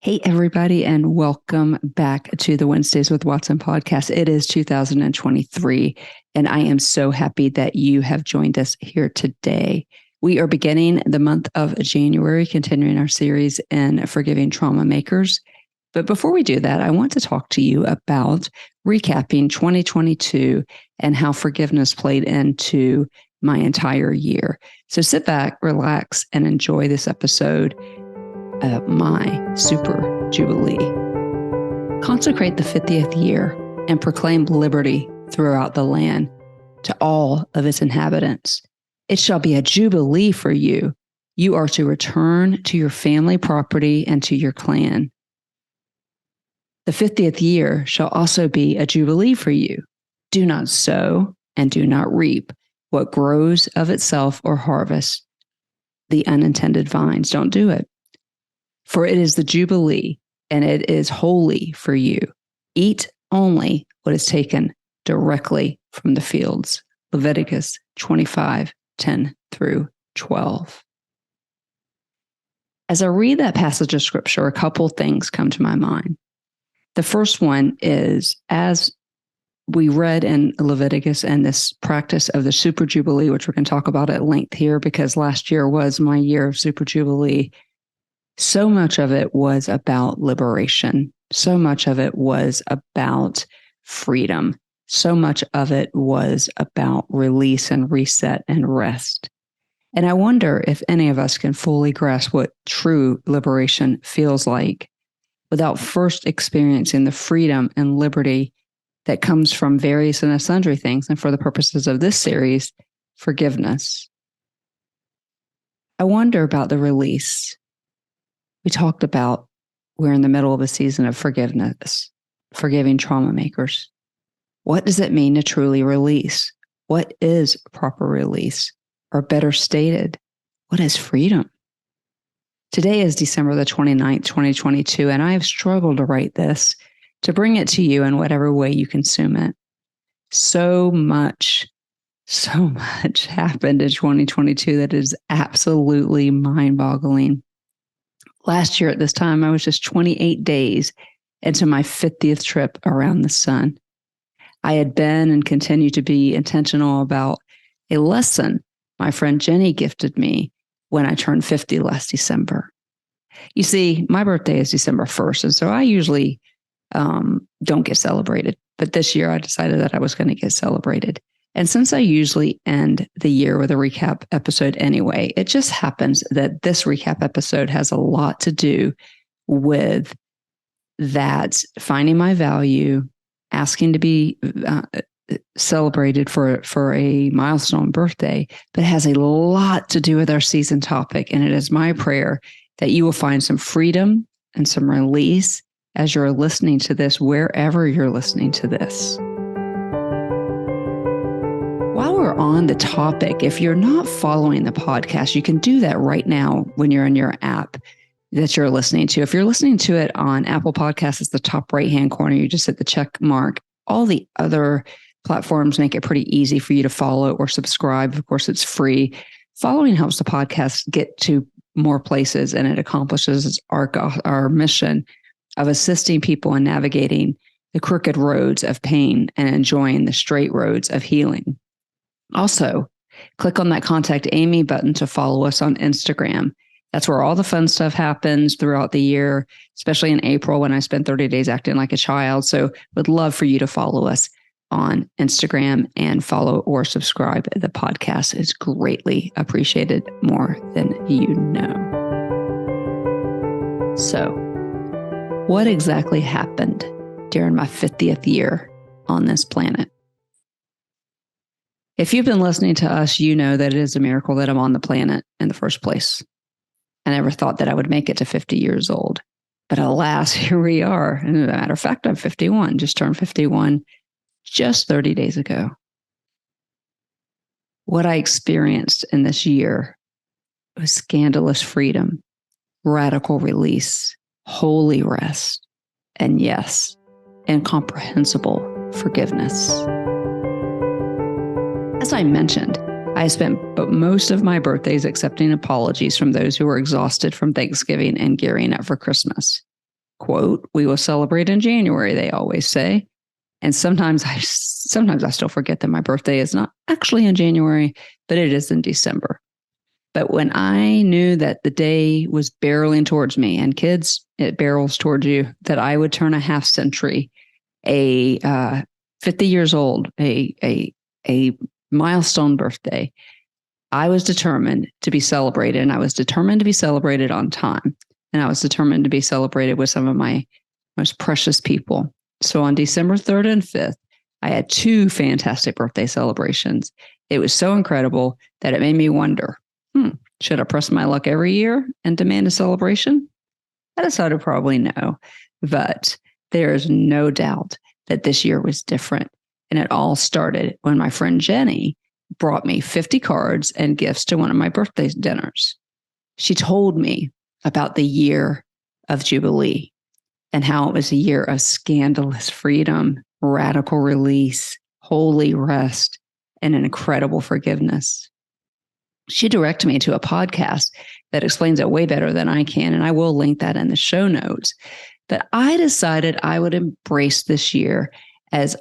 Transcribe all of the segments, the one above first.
Hey, everybody, and welcome back to the Wednesdays with Watson podcast. It is 2023, and I am so happy that you have joined us here today. We are beginning the month of January, continuing our series in Forgiving Trauma Makers. But before we do that, I want to talk to you about recapping 2022 and how forgiveness played into my entire year. So sit back, relax, and enjoy this episode. My Super Jubilee. Consecrate the 50th year and proclaim liberty throughout the land to all of its inhabitants. It shall be a Jubilee for you. You are to return to your family property and to your clan. The 50th year shall also be a Jubilee for you. Do not sow and do not reap what grows of itself or harvest the unintended vines. Don't do it. For it is the Jubilee, and it is holy for you. Eat only what is taken directly from the fields. Leviticus 25:10-12. As I read that passage of scripture, a couple things come to my mind. The first one is, as we read in Leviticus and this practice of the Super Jubilee, which we're going to talk about at length here, because last year was my year of Super Jubilee. So much of it was about liberation. So much of it was about freedom. So much of it was about release and reset and rest. And I wonder if any of us can fully grasp what true liberation feels like without first experiencing the freedom and liberty that comes from various and sundry things, and for the purposes of this series, forgiveness. I wonder about the release. We talked about we're in the middle of a season of forgiveness, forgiving trauma makers. What does it mean to truly release? What is proper release? Or better stated, what is freedom? Today is December the 29th, 2022, and I have struggled to write this, to bring it to you in whatever way you consume it. So much happened in 2022 that is absolutely mind-boggling. Last year at this time, I was just 28 days into my 50th trip around the sun. I had been and continue to be intentional about a lesson my friend Jenny gifted me when I turned 50 last December. You see, my birthday is December 1st, and so I usually don't get celebrated. But this year I decided that I was going to get celebrated. And since I usually end the year with a recap episode anyway, it just happens that this recap episode has a lot to do with that, finding my value, asking to be celebrated for a milestone birthday, but it has a lot to do with our season topic. And it is my prayer that you will find some freedom and some release as you're listening to this, wherever you're listening to this. While we're on the topic, if you're not following the podcast, you can do that right now when you're in your app that you're listening to. If you're listening to it on Apple Podcasts, it's the top right-hand corner. You just hit the check mark. All the other platforms make it pretty easy for you to follow or subscribe. Of course, it's free. Following helps the podcast get to more places, and it accomplishes our mission of assisting people in navigating the crooked roads of pain and enjoying the straight roads of healing. Also, click on that Contact Amy button to follow us on Instagram. That's where all the fun stuff happens throughout the year, especially in April when I spend 30 days acting like a child. So would love for you to follow us on Instagram and follow or subscribe. The podcast is greatly appreciated, more than you know. So, what exactly happened during my 50th year on this planet? If you've been listening to us, you know that it is a miracle that I'm on the planet in the first place. I never thought that I would make it to 50 years old. But alas, here we are. And as a matter of fact, I'm 51, just turned 51 just 30 days ago. What I experienced in this year was scandalous freedom, radical release, holy rest, and yes, incomprehensible forgiveness. As I mentioned, I spent most of my birthdays accepting apologies from those who were exhausted from Thanksgiving and gearing up for Christmas. quote, we will celebrate in January, they always say. And sometimes I still forget that my birthday is not actually in January, but it is in December. But when I knew that the day was barreling towards me, and kids, it barrels towards you, that I would turn a half century, 50 years old, a milestone birthday, I was determined to be celebrated, and I was determined to be celebrated on time. And I was determined to be celebrated with some of my most precious people. So on December 3rd and 5th, I had 2 fantastic birthday celebrations. It was so incredible that it made me wonder, should I press my luck every year and demand a celebration? I decided probably no, but there is no doubt that this year was different. And it all started when my friend Jenny brought me 50 cards and gifts to one of my birthday dinners. She told me about the year of Jubilee and how it was a year of scandalous freedom, radical release, holy rest, and an incredible forgiveness. She directed me to a podcast that explains it way better than I can, and I will link that in the show notes. But I decided I would embrace this year as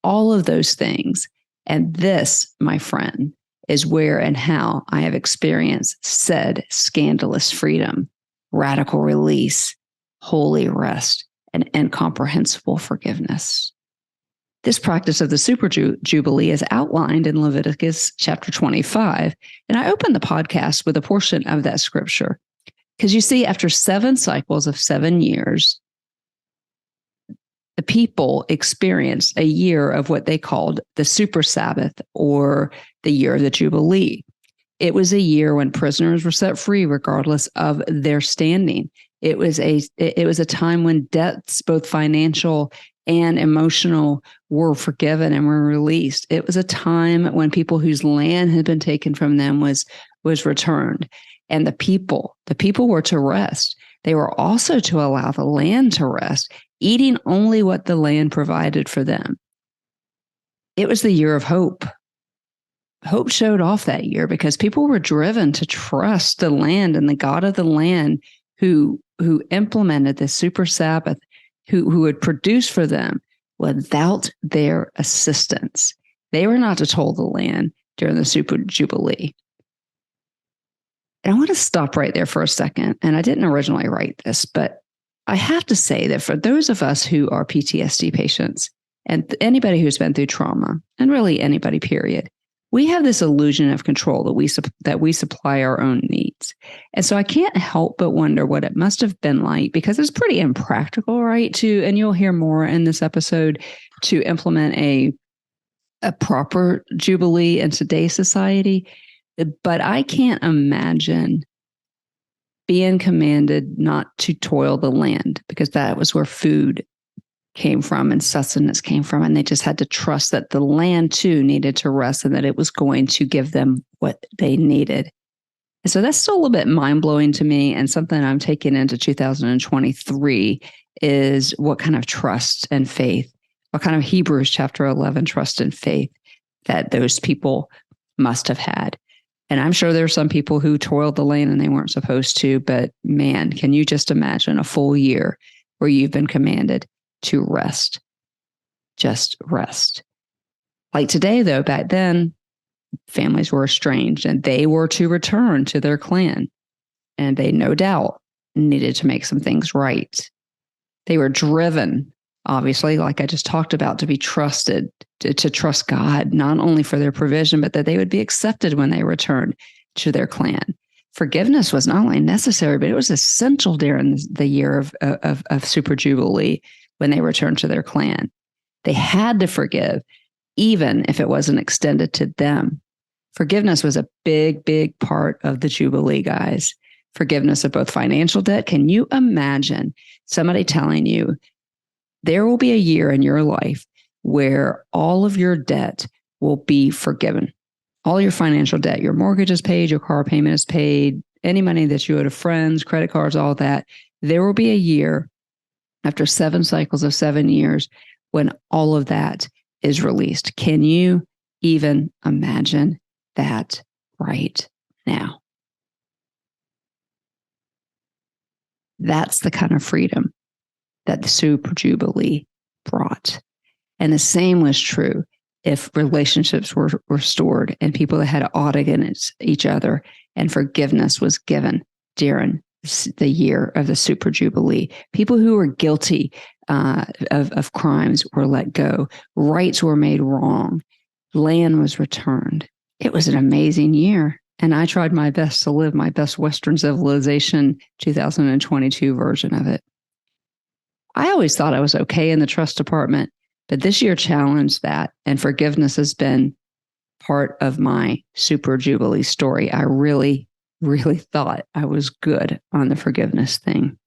all of those things. And this, my friend, is where and how I have experienced said scandalous freedom, radical release, holy rest, and incomprehensible forgiveness. This practice of the Super Jubilee is outlined in Leviticus chapter 25. And I opened the podcast with a portion of that scripture. Because you see, after 7 cycles of 7 years, the people experienced a year of what they called the Super Sabbath, or the year of the Jubilee. It was a year when prisoners were set free regardless of their standing. It was a time when debts, both financial and emotional, were forgiven and were released. It was a time when people whose land had been taken from them was returned. And the people were to rest. They were also to allow the land to rest, eating only what the land provided for them. It was the year of hope. Hope showed off that year because people were driven to trust the land and the God of the land who implemented the Super Sabbath, who would produce for them without their assistance. They were not to toll the land during the Super Jubilee. And I want to stop right there for a second. And I didn't originally write this, but I have to say that for those of us who are PTSD patients and anybody who's been through trauma, and really anybody, period, we have this illusion of control that we supply our own needs. And so I can't help but wonder what it must have been like, because it's pretty impractical, right? And you'll hear more in this episode, to implement a proper Jubilee in today's society. But I can't imagine being commanded not to toil the land, because that was where food came from and sustenance came from. And they just had to trust that the land too needed to rest and that it was going to give them what they needed. And so that's still a little bit mind-blowing to me, and something I'm taking into 2023 is what kind of trust and faith, what kind of Hebrews chapter 11 trust and faith that those people must have had. And I'm sure there are some people who toiled the land and they weren't supposed to, but man, can you just imagine a full year where you've been commanded to rest? Just rest. Like today, though, back then, families were estranged and they were to return to their clan. And they no doubt needed to make some things right. They were driven, obviously, like I just talked about, to be trusted, to trust God, not only for their provision, but that they would be accepted when they returned to their clan. Forgiveness was not only necessary, but it was essential during the year of Super Jubilee when they returned to their clan. They had to forgive, even if it wasn't extended to them. Forgiveness was a big, big part of the Jubilee, guys. Forgiveness of both financial debt. Can you imagine somebody telling you there will be a year in your life where all of your debt will be forgiven? All your financial debt, your mortgage is paid, your car payment is paid, any money that you owe to friends, credit cards, all that. There will be a year after 7 cycles of 7 years when all of that is released. Can you even imagine that right now? That's the kind of freedom that the Super Jubilee brought. And the same was true if relationships were restored and people that had ought against each other and forgiveness was given during the year of the Super Jubilee. People who were guilty of crimes were let go. Rights were made wrong. Land was returned. It was an amazing year. And I tried my best to live my best Western civilization 2022 version of it. I always thought I was okay in the trust department, but this year challenged that, and forgiveness has been part of my Super Jubilee story. I really thought I was good on the forgiveness thing.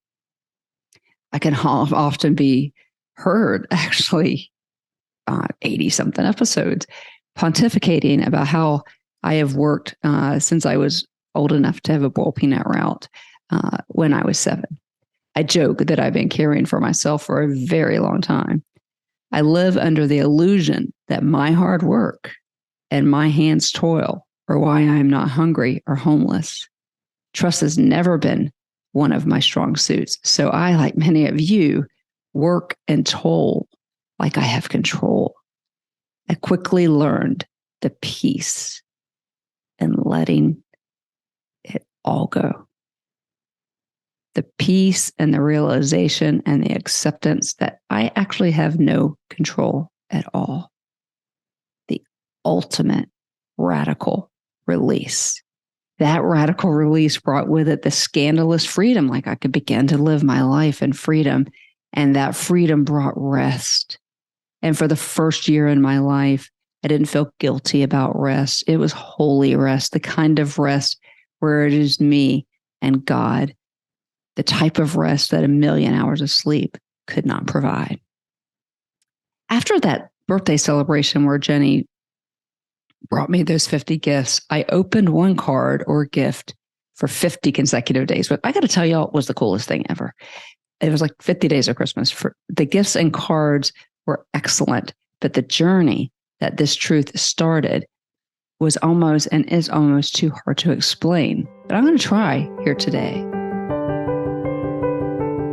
I can often be heard, actually, 80-something episodes, pontificating about how I have worked since I was old enough to have a boiled peanut route when I was 7. I joke that I've been caring for myself for a very long time. I live under the illusion that my hard work and my hands' toil are why I am not hungry or homeless. Trust has never been one of my strong suits. So I, like many of you, work and toil like I have control. I quickly learned the peace and letting it all go. The peace and the realization and the acceptance that I actually have no control at all. The ultimate radical release. That radical release brought with it the scandalous freedom, like I could begin to live my life in freedom. And that freedom brought rest. And for the first year in my life, I didn't feel guilty about rest. It was holy rest, the kind of rest where it is me and God, the type of rest that a million hours of sleep could not provide. After that birthday celebration where Jenny brought me those 50 gifts, I opened one card or gift for 50 consecutive days. But I got to tell y'all, it was the coolest thing ever. It was like 50 days of Christmas. For the gifts and cards were excellent, but the journey that this truth started was almost and is almost too hard to explain. But I'm going to try here today.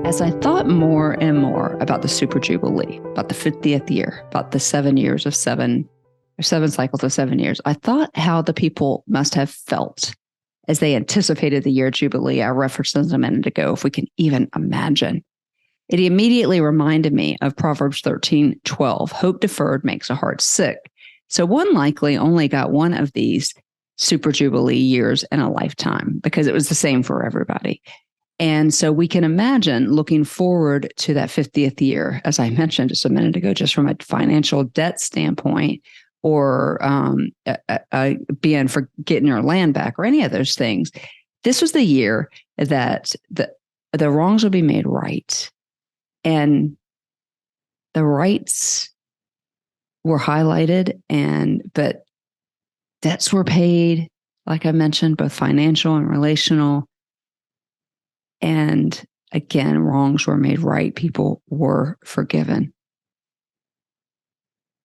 As I thought more and more about the Super Jubilee, about the 50th year, about the 7 years of 7 cycles of 7 years, I thought how the people must have felt as they anticipated the year Jubilee. I referenced this a minute ago, if we can even imagine. It immediately reminded me of Proverbs 13:12. Hope deferred makes a heart sick. So one likely only got one of these Super Jubilee years in a lifetime because it was the same for everybody. And so we can imagine looking forward to that 50th year, as I mentioned just a minute ago, just from a financial debt standpoint, or being for getting your land back or any of those things. This was the year that the wrongs would be made right. And the rights were highlighted, but debts were paid, like I mentioned, both financial and relational. And again, wrongs were made right. People were forgiven.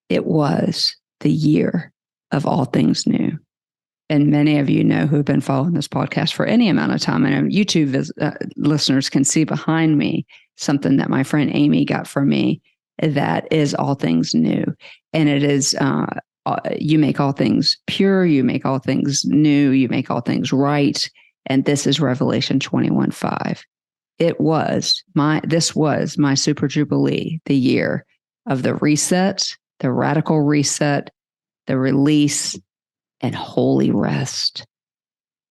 It was the year of all things new. And many of you know who have been following this podcast for any amount of time, and YouTube listeners can see behind me something that my friend Amy got for me that is all things new. And it is, you make all things pure, you make all things new, you make all things right. And this is Revelation 21:5. This was my Super Jubilee, the year of the reset, the radical reset, the release, and holy rest.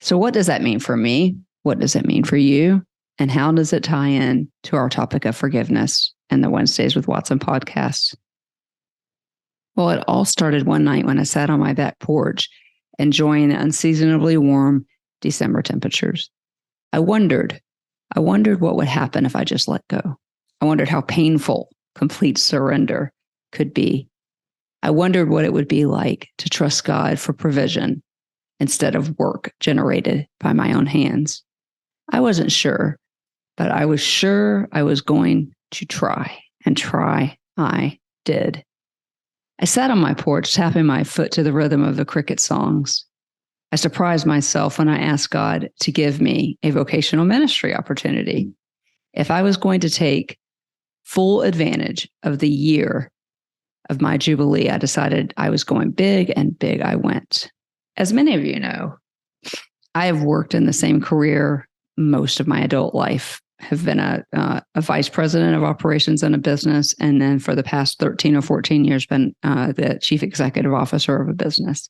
So what does that mean for me? What does it mean for you? And how does it tie in to our topic of forgiveness and the Wednesdays with Watson podcast? Well, it all started one night when I sat on my back porch enjoying the unseasonably warm December temperatures. I wondered what would happen if I just let go. I wondered how painful complete surrender could be. I wondered what it would be like to trust God for provision instead of work generated by my own hands. I wasn't sure, but I was sure I was going to try, and try I did. I sat on my porch, tapping my foot to the rhythm of the cricket songs. I surprised myself when I asked God to give me a vocational ministry opportunity. If I was going to take full advantage of the year of my Jubilee, I decided I was going big, and big I went. As many of you know, I have worked in the same career most of my adult life, have been a vice president of operations in a business, and then for the past 13 or 14 years, been the chief executive officer of a business.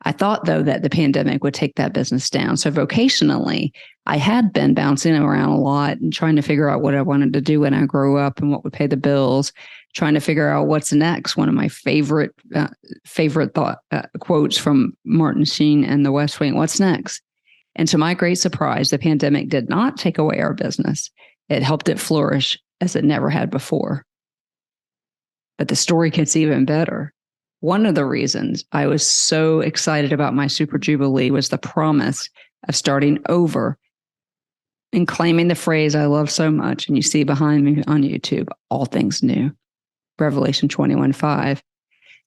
I thought, though, that the pandemic would take that business down. So vocationally, I had been bouncing around a lot and trying to figure out what I wanted to do when I grew up and what would pay the bills, trying to figure out what's next. One of my favorite quotes from Martin Sheen and The West Wing, what's next? And to my great surprise, the pandemic did not take away our business. It helped it flourish as it never had before. But the story gets even better. One of the reasons I was so excited about my Super Jubilee was the promise of starting over and claiming the phrase I love so much, and you see behind me on YouTube, all things new, Revelation 21:5.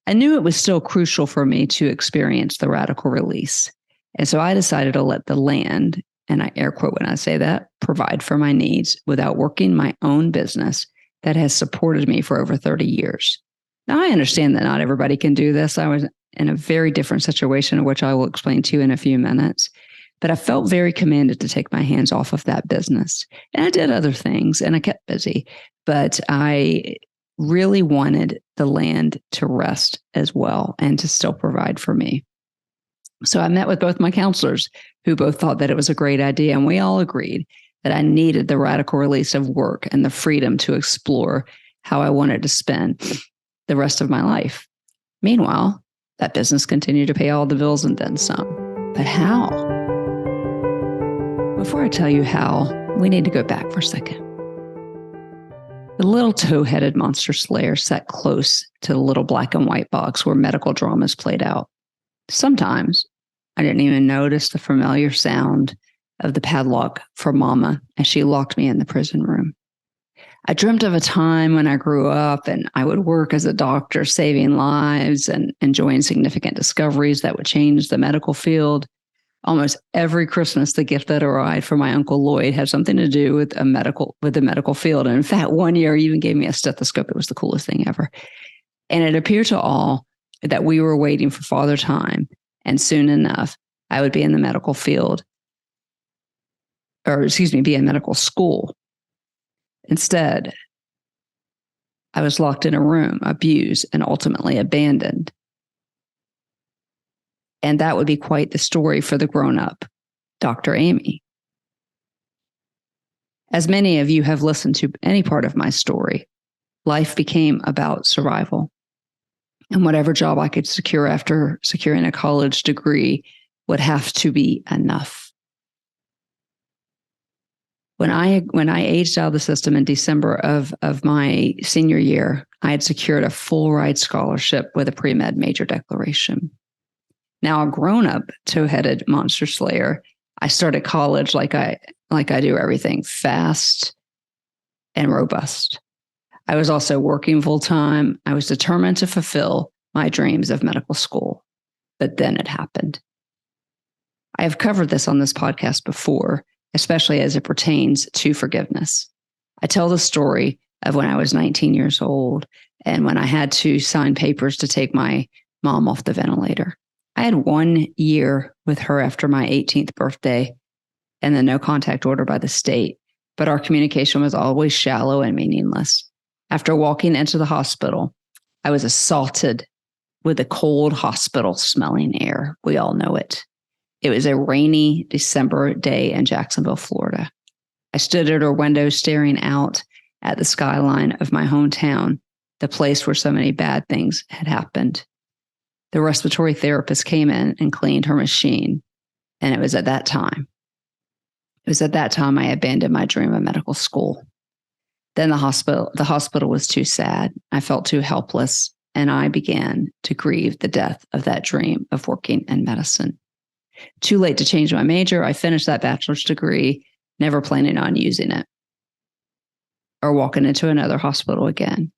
I knew it was still crucial for me to experience the radical release. And so I decided to let the land, and I air quote when I say that, provide for my needs without working my own business that has supported me for over 30 years. Now, I understand that not everybody can do this. I was in a very different situation, which I will explain to you in a few minutes. But I felt very commanded to take my hands off of that business. And I did other things, and I kept busy. But I really wanted the land to rest as well and to still provide for me. So I met with both my counselors, who both thought that it was a great idea. And we all agreed that I needed the radical release of work and the freedom to explore how I wanted to spend the rest of my life. Meanwhile, that business continued to pay all the bills and then some. But how? Before I tell you how, we need to go back for a second. The little toe-headed monster slayer sat close to the little black and white box where medical dramas played out. Sometimes I didn't even notice the familiar sound of the padlock for Mama as she locked me in the prison room. I dreamt of a time when I grew up and I would work as a doctor, saving lives and enjoying significant discoveries that would change the medical field. Almost every Christmas, the gift that arrived from my Uncle Lloyd had something to do with the medical field. And in fact, one year he even gave me a stethoscope. It was the coolest thing ever. And it appeared to all that we were waiting for Father Time, and soon enough, I would be in the medical field, be in medical school. Instead, I was locked in a room, abused, and ultimately abandoned. And that would be quite the story for the grown-up Dr. Amy. As many of you have listened to any part of my story, life became about survival. And whatever job I could secure after securing a college degree would have to be enough. When I aged out of the system in December of my senior year, I had secured a full ride scholarship with a pre-med major declaration. Now, a grown-up toe-headed monster slayer, I started college like I do everything, fast and robust. I was also working full-time. I was determined to fulfill my dreams of medical school. But then it happened. I have covered this on this podcast before, especially as it pertains to forgiveness. I tell the story of when I was 19 years old and when I had to sign papers to take my mom off the ventilator. I had 1 year with her after my 18th birthday and the no contact order by the state, but our communication was always shallow and meaningless. After walking into the hospital, I was assaulted with the cold hospital smelling air. We all know it. It was a rainy December day in Jacksonville, Florida. I stood at her window staring out at the skyline of my hometown, the place where so many bad things had happened. The respiratory therapist came in and cleaned her machine. And it was at that time I abandoned my dream of medical school. Then the hospital was too sad. I felt too helpless, and I began to grieve the death of that dream of working in medicine. Too late to change my major, I finished that bachelor's degree, never planning on using it or walking into another hospital again.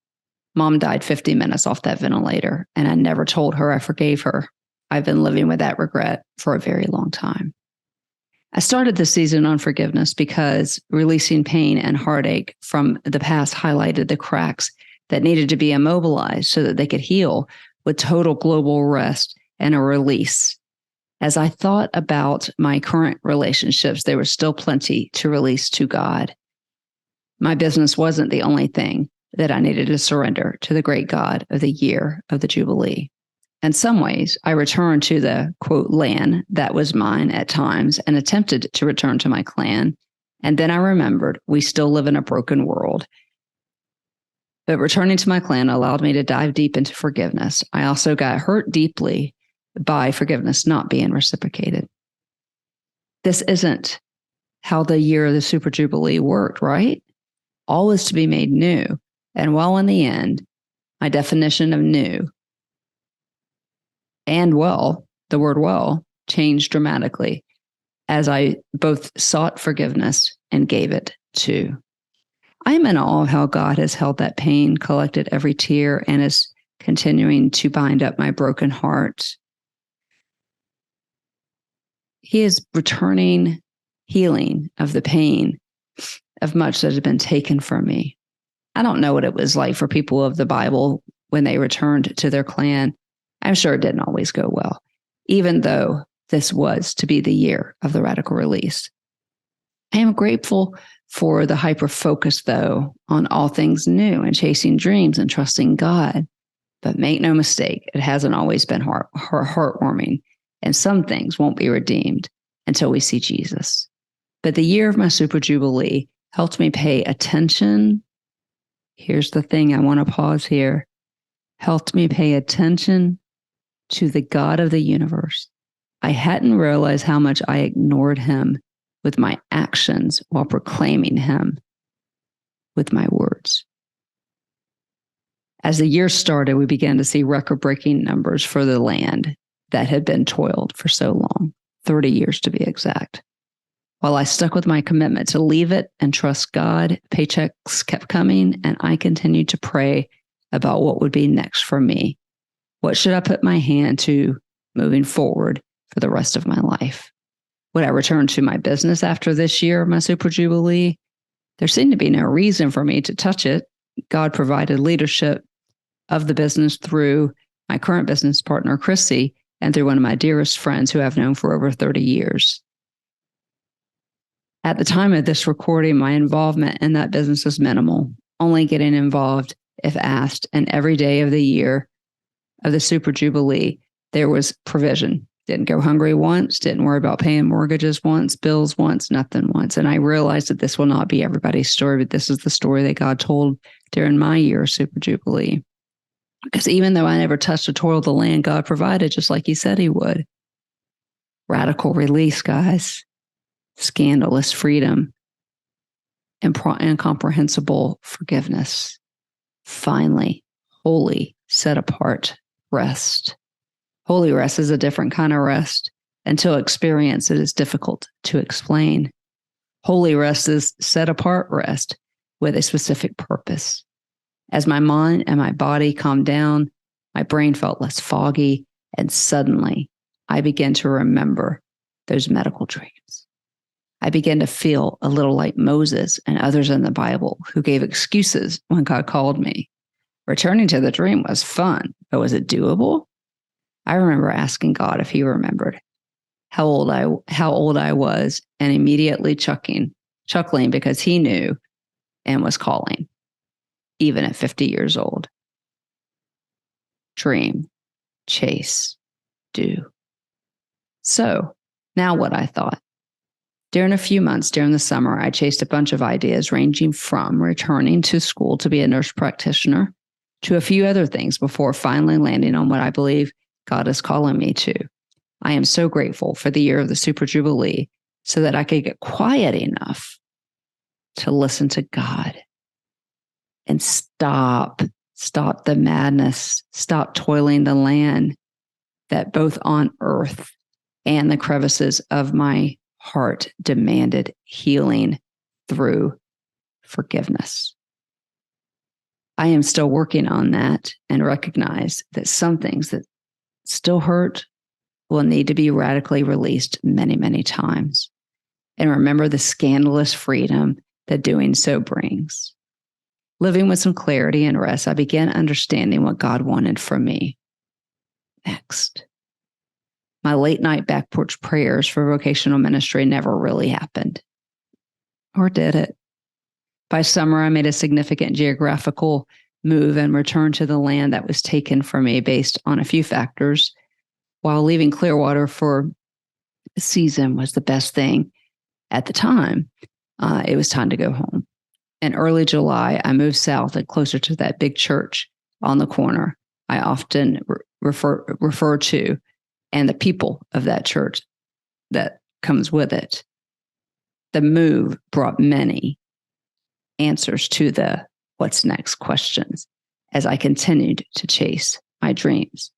Mom died 50 minutes off that ventilator, and I never told her I forgave her. I've been living with that regret for a very long time. I started the season on forgiveness because releasing pain and heartache from the past highlighted the cracks that needed to be immobilized so that they could heal with total global rest and a release. As I thought about my current relationships, there was still plenty to release to God. My business wasn't the only thing that I needed to surrender to the great God of the year of the Jubilee. In some ways, I returned to the, quote, land that was mine at times and attempted to return to my clan. And then I remembered we still live in a broken world. But returning to my clan allowed me to dive deep into forgiveness. I also got hurt deeply by forgiveness not being reciprocated. This isn't how the year of the Super Jubilee worked, right? All is to be made new. And while in the end, my definition of new and well, the word well, changed dramatically as I both sought forgiveness and gave it too. I am in awe of how God has held that pain, collected every tear, and is continuing to bind up my broken heart. He is returning healing of the pain of much that had been taken from me. I don't know what it was like for people of the Bible when they returned to their clan. I'm sure it didn't always go well, even though this was to be the year of the radical release. I am grateful for the hyper focus, though, on all things new and chasing dreams and trusting God. But make no mistake, it hasn't always been heartwarming, and some things won't be redeemed until we see Jesus. But the year of my Super Jubilee helped me pay attention. Here's the thing, I want to pause here. Helped me pay attention to the God of the universe. I hadn't realized how much I ignored him with my actions while proclaiming him with my words. As the year started, we began to see record-breaking numbers for the land that had been toiled for so long, 30 years to be exact. While I stuck with my commitment to leave it and trust God, paychecks kept coming, and I continued to pray about what would be next for me. What should I put my hand to moving forward for the rest of my life? Would I return to my business after this year of my Super Jubilee? There seemed to be no reason for me to touch it. God provided leadership of the business through my current business partner, Chrissy, and through one of my dearest friends who I've known for over 30 years. At the time of this recording, my involvement in that business was minimal, only getting involved if asked. And every day of the year of the Super Jubilee, there was provision. Didn't go hungry once, didn't worry about paying mortgages once, bills once, nothing once. And I realized that this will not be everybody's story, but this is the story that God told during my year of Super Jubilee. Because even though I never touched a toil of the land, God provided just like he said he would. Radical release, guys. Scandalous freedom. Incomprehensible forgiveness. Finally, holy, set apart rest. Holy rest is a different kind of rest. Until experience, it is difficult to explain. Holy rest is set apart rest with a specific purpose. As my mind and my body calmed down, my brain felt less foggy, and suddenly I began to remember those medical dreams. I began to feel a little like Moses and others in the Bible who gave excuses when God called me. Returning to the dream was fun, but was it doable? I remember asking God if he remembered how old I was, and immediately chuckling because he knew and was calling, even at 50 years old. Dream, chase, do. So now what I thought. During a few months during the summer, I chased a bunch of ideas ranging from returning to school to be a nurse practitioner to a few other things before finally landing on what I believe God is calling me to. I am so grateful for the year of the Super Jubilee so that I could get quiet enough to listen to God and stop the madness, stop toiling the land that both on earth and the crevices of my heart demanded healing through forgiveness. I am still working on that and recognize that some things that still hurt will need to be radically released many, many times. and remember the scandalous freedom that doing so brings. Living with some clarity and rest, I began understanding what God wanted from me. Next. My late night back porch prayers for vocational ministry never really happened. Or did it? By summer, I made a significant geographical move and returned to the land that was taken from me based on a few factors. While leaving Clearwater for a season was the best thing at the time, it was time to go home. In early July, I moved south and closer to that big church on the corner I often refer to, and the people of that church that comes with it. The move brought many answers to the what's next questions as I continued to chase my dreams.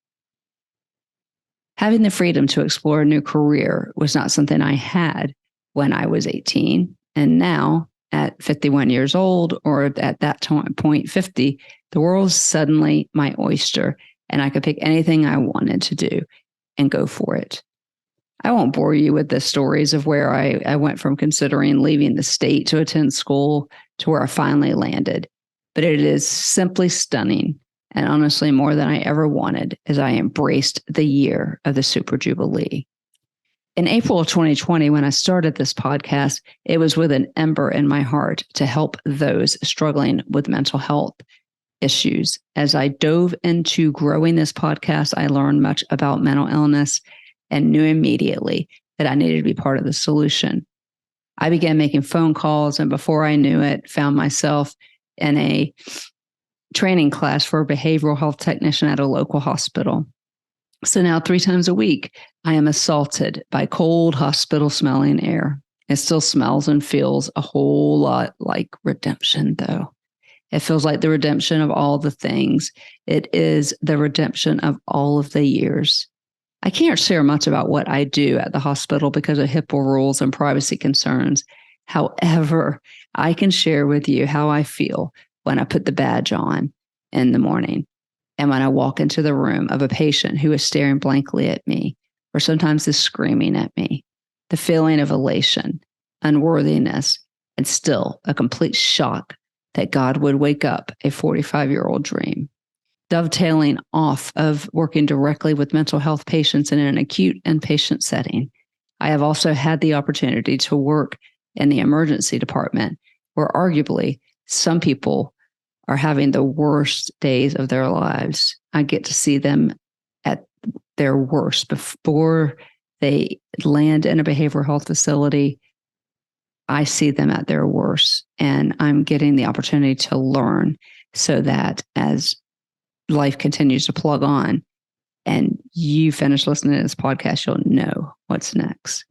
Having the freedom to explore a new career was not something I had when I was 18. And now, at 51 years old, or at that point 50, the world is suddenly my oyster, and I could pick anything I wanted to do and go for it. I won't bore you with the stories of where I went from considering leaving the state to attend school to where I finally landed, but it is simply stunning and honestly more than I ever wanted as I embraced the year of the Super Jubilee. In April of 2020, when I started this podcast, it was with an ember in my heart to help those struggling with mental health issues. As I dove into growing this podcast, I learned much about mental illness and knew immediately that I needed to be part of the solution. I began making phone calls, and before I knew it, found myself in a training class for a behavioral health technician at a local hospital. So now 3 times a week, I am assaulted by cold hospital smelling air. It still smells and feels a whole lot like redemption, though. It feels like the redemption of all the things. It is the redemption of all of the years. I can't share much about what I do at the hospital because of HIPAA rules and privacy concerns. However, I can share with you how I feel when I put the badge on in the morning and when I walk into the room of a patient who is staring blankly at me or sometimes is screaming at me. The feeling of elation, unworthiness, and still a complete shock that God would wake up a 45-year-old dream. Dovetailing off of working directly with mental health patients in an acute inpatient setting, I have also had the opportunity to work in the emergency department, where arguably some people are having the worst days of their lives. I get to see them at their worst before they land in a behavioral health facility. I see them at their worst, and I'm getting the opportunity to learn so that as life continues to plug on and you finish listening to this podcast, you'll know what's next.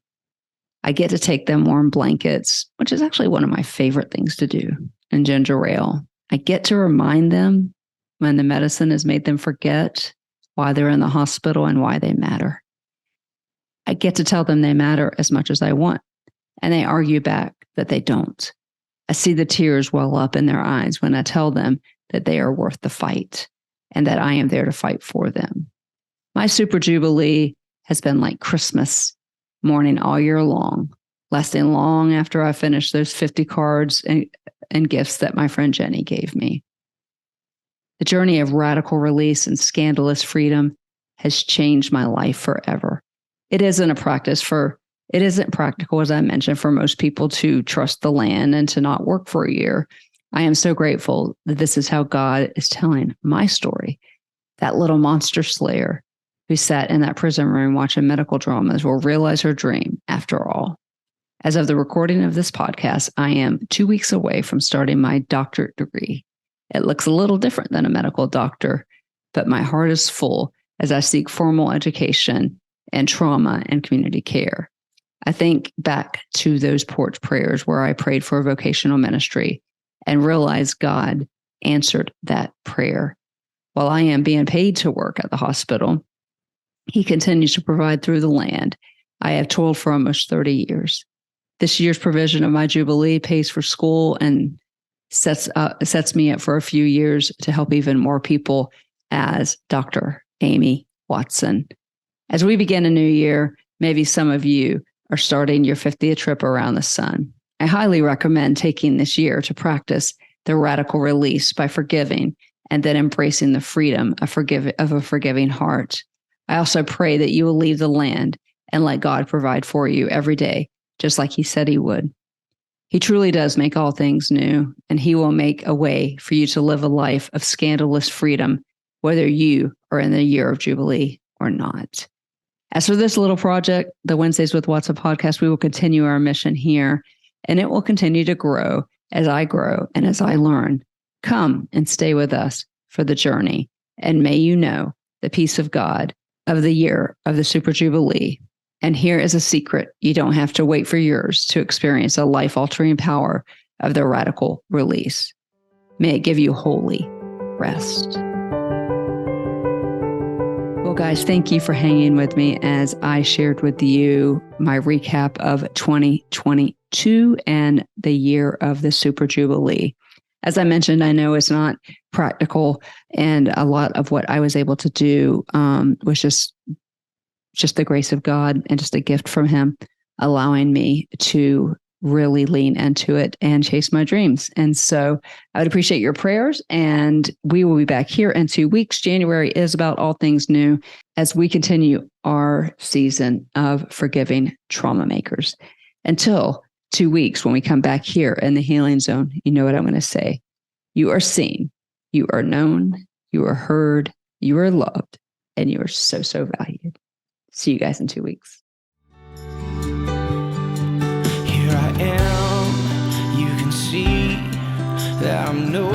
I get to take them warm blankets, which is actually one of my favorite things to do, and ginger ale. I get to remind them when the medicine has made them forget why they're in the hospital and why they matter. I get to tell them they matter as much as I want, and they argue back that they don't. I see the tears well up in their eyes when I tell them that they are worth the fight and that I am there to fight for them. My Super Jubilee has been like Christmas morning all year long, lasting long after I finished those 50 cards and gifts that my friend Jenny gave me. The journey of radical release and scandalous freedom has changed my life forever. It isn't practical, as I mentioned, for most people to trust the land and to not work for a year. I am so grateful that this is how God is telling my story. That little monster slayer who sat in that prison room watching medical dramas will realize her dream after all. As of the recording of this podcast, I am 2 weeks away from starting my doctorate degree. It looks a little different than a medical doctor, but my heart is full as I seek formal education in trauma and community care. I think back to those porch prayers where I prayed for a vocational ministry and realized God answered that prayer. While I am being paid to work at the hospital, He continues to provide through the land I have toiled for almost 30 years. This year's provision of my Jubilee pays for school and sets me up for a few years to help even more people as Dr. Amy Watson. As we begin a new year, maybe some of you or starting your 50th trip around the sun. I highly recommend taking this year to practice the radical release by forgiving and then embracing the freedom of a forgiving heart. I also pray that you will leave the land and let God provide for you every day, just like he said he would. He truly does make all things new, and he will make a way for you to live a life of scandalous freedom, whether you are in the year of Jubilee or not. As for this little project, the Wednesdays with Watson podcast, we will continue our mission here, and it will continue to grow as I grow and as I learn. Come and stay with us for the journey, and may you know the peace of God of the year of the Super Jubilee. And here is a secret. You don't have to wait for yours to experience a life-altering power of the radical release. May it give you holy rest. Well, guys, thank you for hanging with me as I shared with you my recap of 2022 and the year of the Super Jubilee. As I mentioned, I know it's not practical, and a lot of what I was able to do was just the grace of God and just a gift from him, allowing me to really lean into it and chase my dreams. And so I would appreciate your prayers, and we will be back here in 2 weeks. January is about all things new as we continue our season of forgiving trauma makers. Until 2 weeks, when we come back here in the Healing Zone, you know what I'm going to say. You are seen, you are known, you are heard, you are loved, and you are so, so valued. See you guys in 2 weeks. Here I am, you can see that I'm no